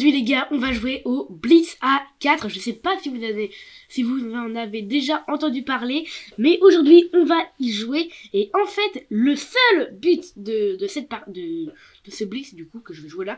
Aujourd'hui les gars, on va jouer au Blitz à 4. Je sais pas si vous en avez déjà entendu parler, mais aujourd'hui on va y jouer. Et en fait, le seul but de ce Blitz du coup que je vais jouer là,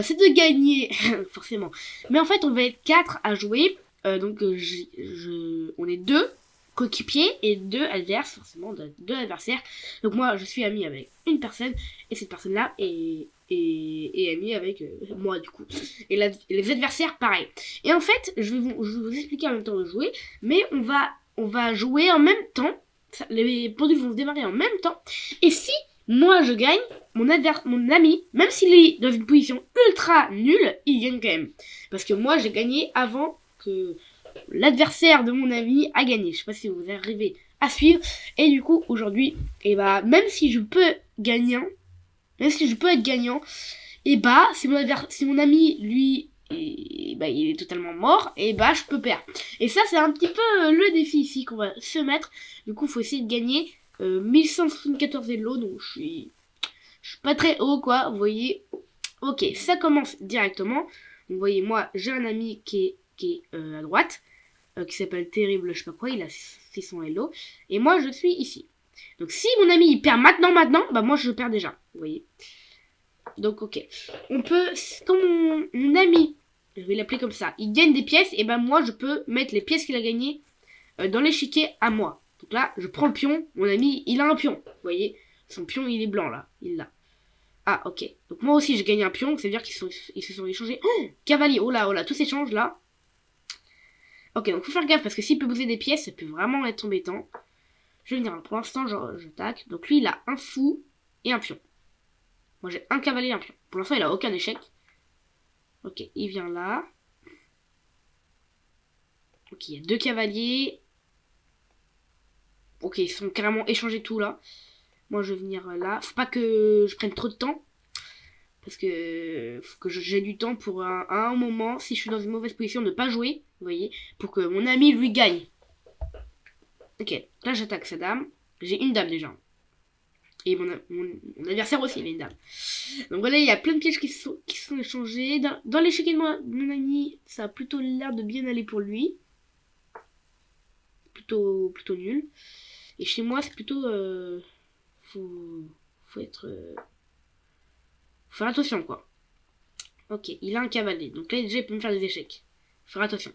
c'est de gagner, forcément. Mais en fait, on va être 4 à jouer. On est 2 coéquipiers et 2 adverses, forcément 2 adversaires. Donc moi je suis ami avec une personne et cette personne là est ami avec moi du coup. Et les adversaires pareil. Et en fait je vais vous expliquer en même temps de jouer, mais on va jouer en même temps. Les pendules vont se démarrer en même temps. Et si moi je gagne, mon ami, même s'il est dans une position ultra nulle, il gagne quand même. Parce que moi j'ai gagné avant que l'adversaire de mon ami a gagné. Je sais pas si vous arrivez à suivre. Et du coup, aujourd'hui, même si je peux gagner, même si je peux être gagnant, si mon ami, lui, il est totalement mort, je peux perdre. Et ça, c'est un petit peu le défi ici qu'on va se mettre. Du coup, il faut essayer de gagner 1174 élos, donc je suis pas très haut, quoi, vous voyez. Ok, ça commence directement. Vous voyez, moi, j'ai un ami qui est à droite, qui s'appelle Terrible, je sais pas quoi, il a 600 Hello. Et moi, je suis ici. Donc, si mon ami il perd maintenant, moi je perds déjà. Vous voyez. Donc, ok. On peut, quand mon ami, je vais l'appeler comme ça, il gagne des pièces, et moi je peux mettre les pièces qu'il a gagnées dans l'échiquier à moi. Donc là, je prends le pion, mon ami, il a un pion. Vous voyez. Son pion, il est blanc là. Il l'a. Ah, ok. Donc, moi aussi, j'ai gagné un pion, c'est-à-dire qu'ils se sont échangés. Oh, cavalier, oh là, tout s'échange là. Ok, donc faut faire gaffe parce que s'il peut bouger des pièces, ça peut vraiment être embêtant. Je vais venir, pour l'instant, je tac. Donc lui, il a un fou et un pion. Moi, j'ai un cavalier et un pion. Pour l'instant, il a aucun échec. Ok, il vient là. Ok, il y a 2 cavaliers. Ok, ils sont carrément échangés tout là. Moi, je vais venir là. Faut pas que je prenne trop de temps. Parce que faut que j'ai du temps pour à un moment, si je suis dans une mauvaise position, de pas jouer. Vous voyez, pour que mon ami lui gagne. Ok, là j'attaque sa dame. J'ai une dame déjà. Et mon adversaire aussi, il a une dame. Donc voilà, il y a plein de pièges qui sont échangés. Dans l'échiquier de mon ami, ça a plutôt l'air de bien aller pour lui. Plutôt nul. Et chez moi, c'est plutôt... faut être... faut faire attention, quoi. Ok, il a un cavalier. Donc là, déjà, il peut me faire des échecs. Faut faire attention.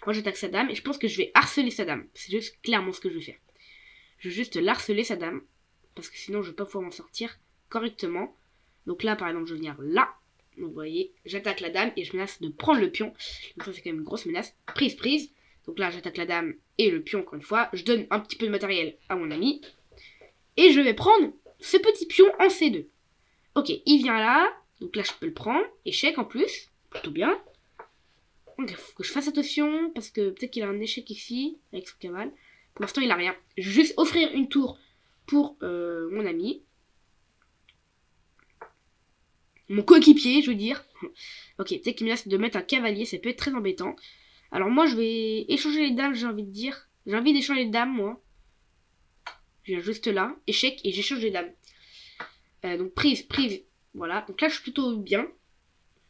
Moi, j'attaque sa dame et je pense que je vais harceler sa dame. C'est juste clairement ce que je vais faire. Je vais juste harceler sa dame. Parce que sinon, je vais pas pouvoir m'en sortir correctement. Donc là, par exemple, je vais venir là. Donc vous voyez, j'attaque la dame et je menace de prendre le pion. Donc ça, c'est quand même une grosse menace. Prise. Donc là, j'attaque la dame et le pion, encore une fois. Je donne un petit peu de matériel à mon ami. Et je vais prendre ce petit pion en C2. Ok, il vient là. Donc là, je peux le prendre. Échec en plus. Plutôt bien. Donc il faut que je fasse attention. Parce que peut-être qu'il a un échec ici. Avec son cavale. Pour l'instant, il a rien. Je vais juste offrir une tour pour mon ami. Mon coéquipier, je veux dire. Ok, peut-être qu'il me laisse de mettre un cavalier. Ça peut être très embêtant. Alors moi, je vais échanger les dames, j'ai envie de dire. J'ai envie d'échanger les dames, moi. Je viens juste là. Échec et j'échange les dames. Donc prise. Voilà. Donc là, je suis plutôt bien.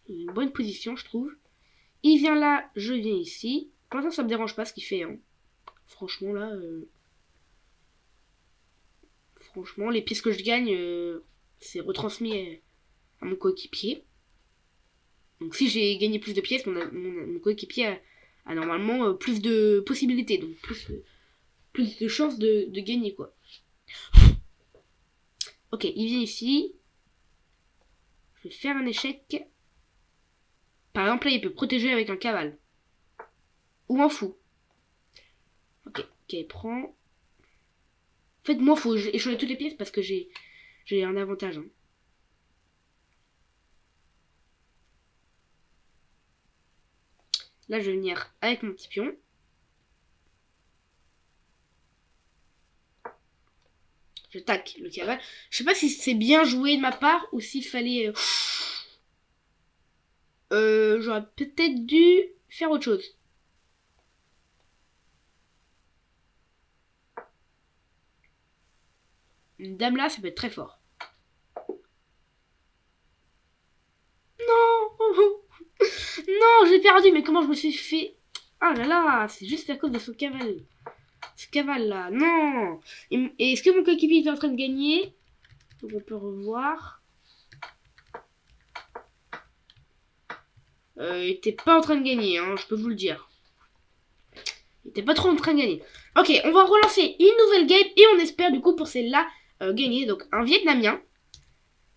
Une bonne position, je trouve. Il vient là, je viens ici. Pour l'instant, ça me dérange pas ce qu'il fait. Hein. Franchement, là... Franchement, les pièces que je gagne, c'est retransmis à mon coéquipier. Donc si j'ai gagné plus de pièces, mon coéquipier a normalement plus de possibilités. Donc plus de chances de gagner, quoi. Ok, il vient ici. Je vais faire un échec. Par exemple, là, il peut protéger avec un cavale. Ou un fou. Ok, il prend. En fait, moi, il faut échanger toutes les pièces parce que j'ai un avantage. Hein. Là, je vais venir avec mon petit pion. Je tac le cavale. Je sais pas si c'est bien joué de ma part ou s'il fallait... j'aurais peut-être dû faire autre chose. Une dame là, ça peut être très fort. Non. j'ai perdu, mais comment je me suis fait... Ah là là, c'est juste à cause de ce cavale. Ce cavale là, non. Et est-ce que mon coéquipier est en train de gagner? Donc on peut revoir. Il était pas en train de gagner, hein, je peux vous le dire. Il était pas trop en train de gagner. Ok, on va relancer une nouvelle game et on espère du coup pour celle-là gagner. Donc un Vietnamien.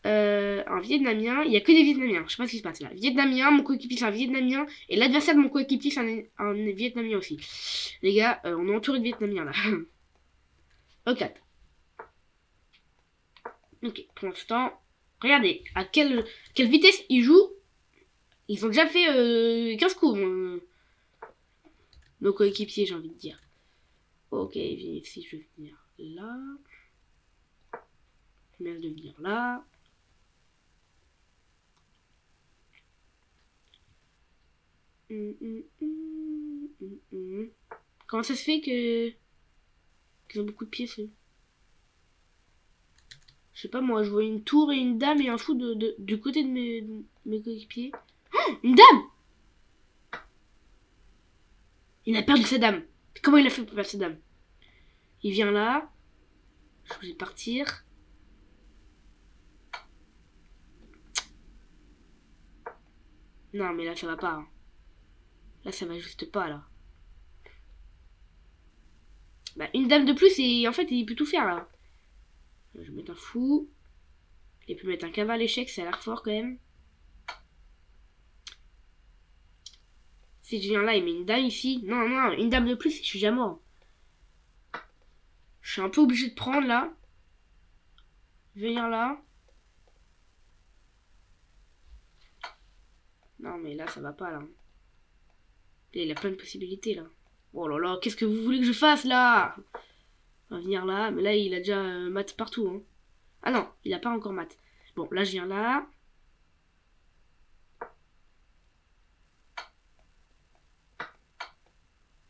Il y a que des Vietnamiens. Je sais pas ce qui se passe là. Vietnamien, mon coéquipier c'est un Vietnamien. Et l'adversaire de mon coéquipier c'est un Vietnamien aussi. Les gars, on est entouré de Vietnamiens là. Ok. Ok, pour l'instant, regardez à quelle vitesse ils jouent. Ils ont déjà fait 15 coups. Nos coéquipiers, j'ai envie de dire. Ok, si je vais venir là. Je vais de venir là. Comment ça se fait que qu'ils ont beaucoup de pièces? Je sais pas moi, je vois une tour et une dame et un fou du côté de mes coéquipiers. Oh, une dame! Il a perdu sa dame. Comment il a fait pour perdre sa dame? Il vient là. Je vais partir. Non mais là ça va pas. Hein. Là ça va juste pas là. Bah une dame de plus et en fait il peut tout faire là. Je vais mettre un fou. Il peut mettre un cavale échec, ça a l'air fort quand même. Si je viens là, il met une dame ici. Non, non, une dame de plus, je suis déjà mort. Je suis un peu obligé de prendre là. Venir là. Non, mais là, ça va pas là. Il a plein de possibilités là. Oh là là, qu'est-ce que vous voulez que je fasse là? On va venir là, mais là, il a déjà mat partout. Hein. Ah non, il a pas encore mat. Bon, là, je viens là.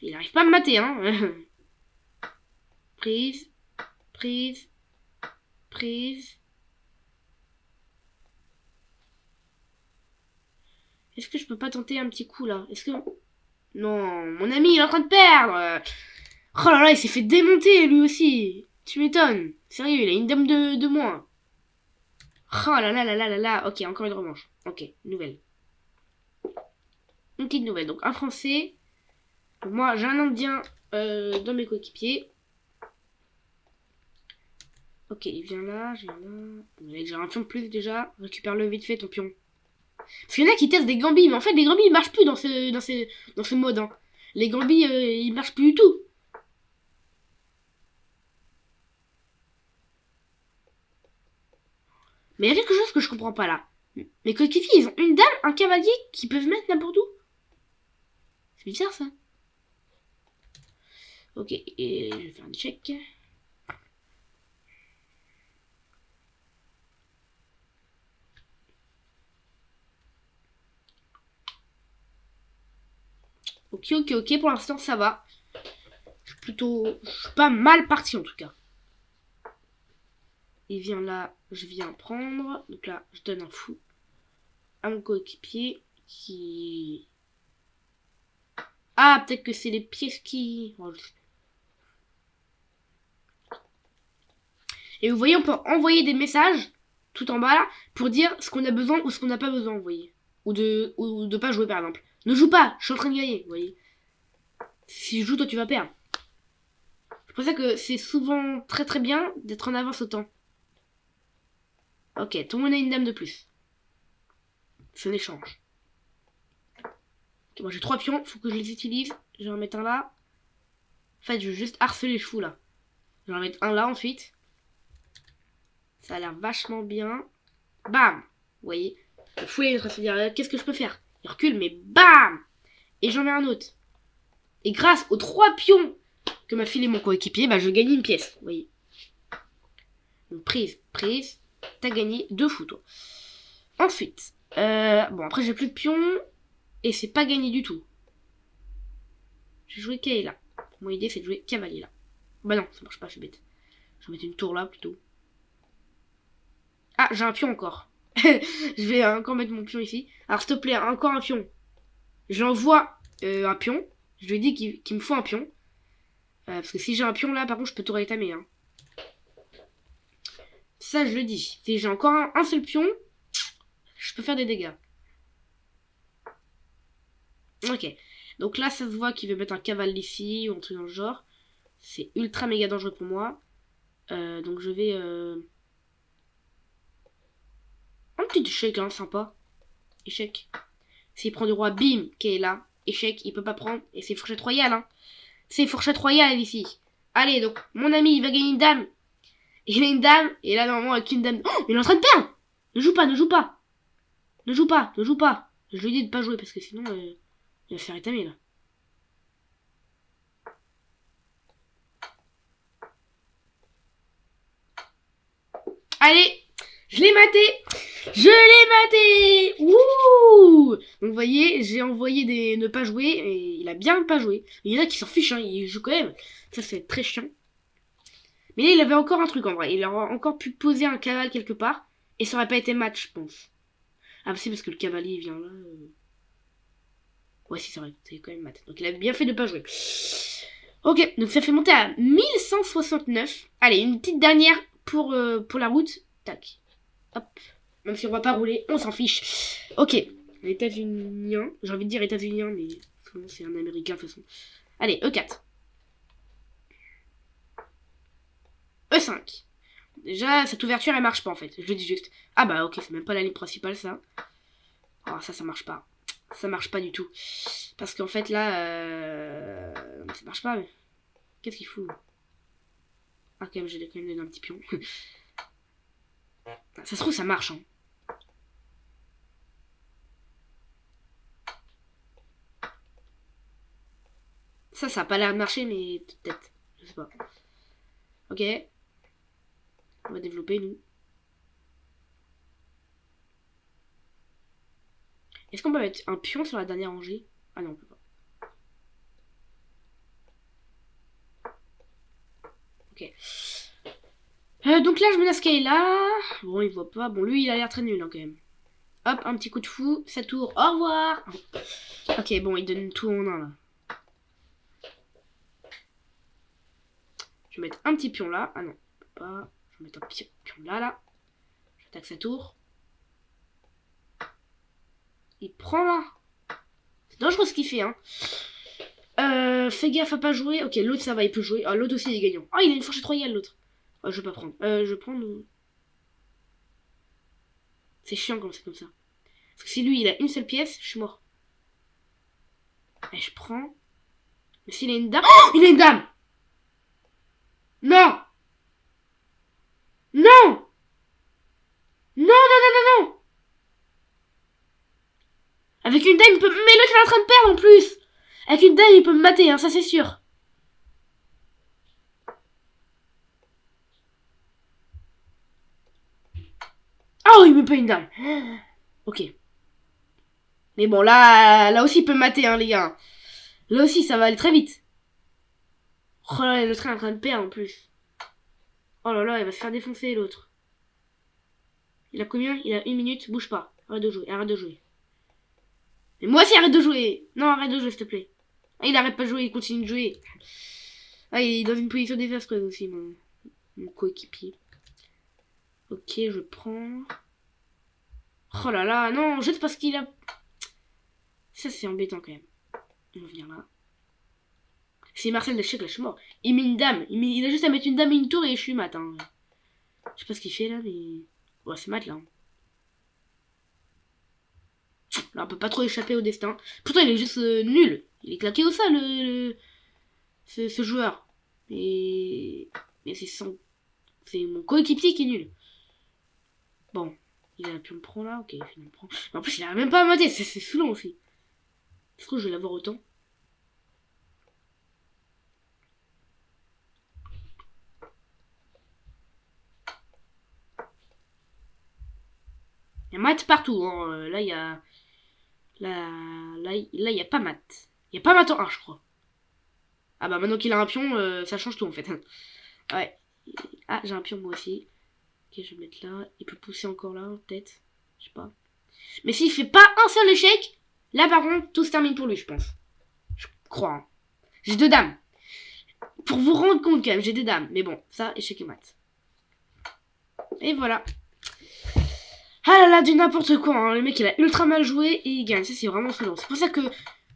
Il arrive pas à me mater, hein. Prise. Prise. Prise. Est-ce que je peux pas tenter un petit coup là? Est-ce que... Non, mon ami, il est en train de perdre. Oh là là, il s'est fait démonter lui aussi. Tu m'étonnes. Sérieux, il a une dame de moins. Oh là là là là là là. Ok, encore une revanche. Ok, nouvelle. Une petite nouvelle. Donc un Français. Donc, moi, j'ai un Indien dans mes coéquipiers. Ok, il vient là, je viens là. Il a déjà un pion de plus déjà. Récupère-le vite fait ton pion. Parce qu'il y en a qui testent des gambis, mais en fait les gambis ils marchent plus dans ce mode. Hein. Les gambis ils marchent plus du tout. Mais il y a quelque chose que je comprends pas là. Mes coéquipiers ils ont une dame, un cavalier qui peuvent mettre n'importe où. C'est bizarre ça. Ok, et je vais faire un check. Ok, ok, ok, pour l'instant ça va. Je suis pas mal parti en tout cas. Il vient là, je viens prendre. Donc là, je donne un fou à mon coéquipier qui... Ah, peut-être que c'est les pièces qui... Oh, et vous voyez, on peut envoyer des messages tout en bas là pour dire ce qu'on a besoin ou ce qu'on n'a pas besoin, vous voyez. Ou de pas jouer par exemple. Ne joue pas, je suis en train de gagner, vous voyez. Si je joue, toi tu vas perdre. C'est pour ça que c'est souvent très très bien d'être en avance autant. Ok, tout le monde a une dame de plus. C'est un échange. Ok, moi j'ai 3 pions, faut que je les utilise. Je vais en mettre un là. En fait, je vais juste harceler le fou là. Je vais en mettre un là ensuite. Ça a l'air vachement bien. Bam! Vous voyez? Le fou il est en train de se dire qu'est-ce que je peux faire? Il recule, mais bam! Et j'en mets un autre. Et grâce aux 3 pions que m'a filé mon coéquipier, bah je gagne une pièce. Vous voyez? Donc prise, prise. T'as gagné 2 fous toi. Ensuite, bon après j'ai plus de pions. Et c'est pas gagné du tout. J'ai joué Kay là. Mon idée c'est de jouer cavalier là. Bah non, ça marche pas, je suis bête. Je vais mettre une tour là plutôt. Ah, j'ai un pion encore. Je vais encore mettre mon pion ici. Alors s'il te plaît, encore un pion. Je lui envoie un pion. Je lui dis qu'il me faut un pion. Parce que si j'ai un pion là, par contre, je peux tout rétamer. Hein. Ça, je le dis. Si j'ai encore un seul pion, je peux faire des dégâts. Ok. Donc là, ça se voit qu'il veut mettre un cavale ici ou un truc dans le genre. C'est ultra méga dangereux pour moi. Donc je vais... Un petit échec, hein, sympa. Échec. S'il prend du roi, bim, qui est là. Échec, il peut pas prendre. Et c'est fourchette royale, hein. C'est fourchette royale ici. Allez, donc, mon ami, il va gagner une dame. Il a une dame. Et là, normalement, avec une dame... Oh, il est en train de perdre. Ne joue pas, ne joue pas. Ne joue pas, ne joue pas. Je lui dis de pas jouer parce que sinon, il va se faire étamer, là. Allez, je l'ai maté. Je l'ai maté. Wouh. Donc vous voyez, j'ai envoyé des ne pas jouer et il a bien pas joué. Il y en a qui s'en fichent, hein, il joue quand même. Ça c'est très chiant. Mais là il avait encore un truc en vrai. Il aurait encore pu poser un cavale quelque part et ça aurait pas été match, je pense. Ah c'est parce que le cavalier vient là. Ouais si c'est vrai, c'est quand même mat. Donc il a bien fait de pas jouer. Ok, donc ça fait monter à 1169. Allez, une petite dernière pour la route. Tac. Hop. Même si on va pas rouler, on s'en fiche. Ok. États-Unien. J'ai envie de dire États-Unien, mais c'est un Américain de toute façon. Allez, E4. E5. Déjà, cette ouverture, elle marche pas en fait. Je le dis juste. Ah bah ok, c'est même pas la ligne principale ça. Oh, ça marche pas. Ça marche pas du tout. Parce qu'en fait là... Ça marche pas. Mais... Qu'est-ce qu'il fout? Ah quand même, j'ai quand même donné un petit pion. Ça se trouve, ça marche. Hein. Ça a pas l'air de marcher, mais peut-être. Je sais pas. Ok. On va développer, nous. Est-ce qu'on peut mettre un pion sur la dernière rangée? Ah non, on peut pas. Ok. Donc là, je menace Kayla. Bon, il voit pas. Bon, lui, il a l'air très nul, hein, quand même. Hop, un petit coup de fou. Sa tour. Au revoir. Ok, bon, il donne tout en un, là. Je vais mettre un petit pion là. Ah non, on peut pas. Je vais mettre un pion là, là. J'attaque sa tour. Il prend là. C'est dangereux ce qu'il fait, hein. Fais gaffe à pas jouer. Ok, l'autre ça va, il peut jouer. Ah, l'autre aussi il est gagnant. Ah, il a une fourchette royale l'autre. Oh, je vais pas prendre. Je vais prendre. C'est chiant quand c'est comme ça. Parce que si lui il a une seule pièce, je suis mort. Et je prends. Mais s'il a une dame. Oh, il a une dame. Non. Non. Non, non, non, non, non. Avec une dame, il peut. Mais l'autre il est en train de perdre en plus. Avec une dame, il peut me mater, hein, ça c'est sûr. Oh, il me paye une dame. Ok. Mais bon, là aussi, il peut me mater, hein, les gars. Là aussi, ça va aller très vite. Oh là là, le train est en train de perdre en plus. Oh là là, il va se faire défoncer l'autre. Il a combien? Il a 1 minute, bouge pas. Arrête de jouer, arrête de jouer. Mais moi aussi, arrête de jouer. Non, arrête de jouer, s'il te plaît. Ah, il arrête pas de jouer, il continue de jouer. Ah, il est dans une position désastreuse aussi, mon coéquipier. Ok, je prends. Oh là là, non, juste parce qu'il a... Ça, c'est embêtant quand même. On va venir là. C'est Marcel d'échec, là, je suis mort. Il met une dame. Il a juste à mettre une dame et une tour et je suis mat. Hein. Je sais pas ce qu'il fait là, mais... Ouais, c'est mat là. Là, on peut pas trop échapper au destin. Pourtant, il est juste nul. Il est claqué au sol, ce joueur. Mais c'est mon coéquipier qui est nul. Bon. Il a pu me prendre là, ok, il me prend. Mais en plus, il a même pas à mater, c'est saoulant aussi. Je trouve que je vais l'avoir autant. Il y a mat partout, hein. Là, il y a... Là, il y a pas mat. Il y a pas mat en 1, je crois. Ah bah, maintenant qu'il a un pion, ça change tout, en fait. Ouais. Ah, j'ai un pion, moi aussi. Ok, je vais mettre là. Il peut pousser encore là, peut-être. Je sais pas. Mais s'il fait pas un seul échec, Là, par contre, tout se termine pour lui, je pense. Je crois. Hein. J'ai 2 dames. Pour vous rendre compte, quand même, j'ai des dames. Mais bon, ça, échec et mat. Et voilà. Ah là là, du n'importe quoi. Hein. Le mec, il a ultra mal joué et il gagne. Ça, c'est vraiment saoulant. C'est pour ça que...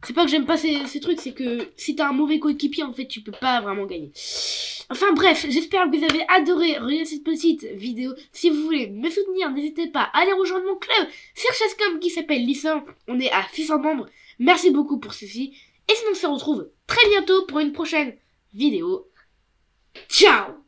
C'est pas que j'aime pas ces trucs, c'est que si t'as un mauvais coéquipier, en fait, tu peux pas vraiment gagner. Enfin bref, j'espère que vous avez adoré regarder cette petite vidéo. Si vous voulez me soutenir, n'hésitez pas à aller rejoindre mon club sur Chesscom qui s'appelle Lissin. On est à 600 membres. Merci beaucoup pour ceci. Et sinon, on se retrouve très bientôt pour une prochaine vidéo. Ciao!